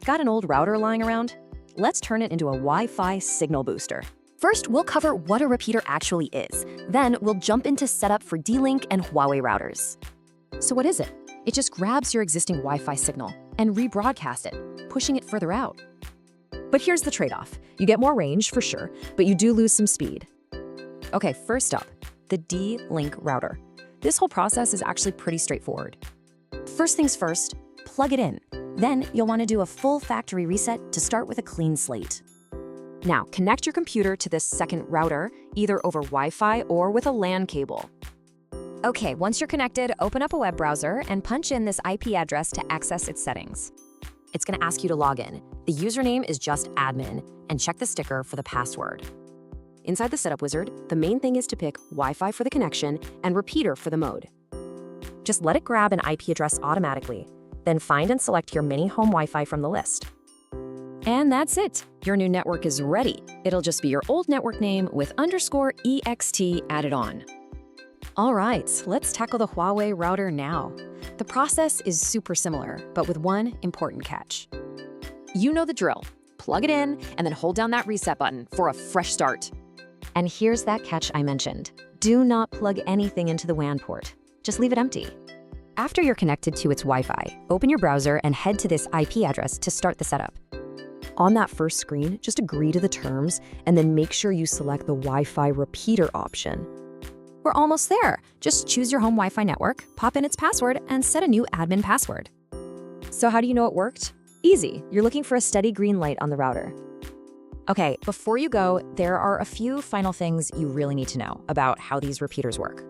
Got an old router lying around? Let's turn it into a Wi-Fi signal booster. First, we'll cover what a repeater actually is. Then, we'll jump into setup for D-Link and Huawei routers. So what is it? It just grabs your existing Wi-Fi signal and rebroadcasts it, pushing it further out. But here's the trade-off. You get more range, for sure, but you do lose some speed. Okay, first up, the D-Link router. This whole process is actually pretty straightforward. First things first, plug it in. Then you'll want to do a full factory reset to start with a clean slate. Now, connect your computer to this second router, either over Wi-Fi or with a LAN cable. Okay, once you're connected, open up a web browser and punch in this IP address to access its settings. It's going to ask you to log in. The username is just admin, and check the sticker for the password. Inside the setup wizard, the main thing is to pick Wi-Fi for the connection and repeater for the mode. Just let it grab an IP address automatically, then find and select your mini home Wi-Fi from the list. And that's it. Your new network is ready. It'll just be your old network name with _EXT added on. All right, let's tackle the Huawei router now. The process is super similar, but with one important catch. You know the drill. Plug it in and then hold down that reset button for a fresh start. And here's that catch I mentioned. Do not plug anything into the WAN port. Just leave it empty. After you're connected to its Wi-Fi, open your browser and head to this IP address to start the setup. On that first screen, just agree to the terms and then make sure you select the Wi-Fi repeater option. We're almost there. Just choose your home Wi-Fi network, pop in its password, and set a new admin password. So how do you know it worked? Easy. You're looking for a steady green light on the router. Okay, before you go, there are a few final things you really need to know about how these repeaters work.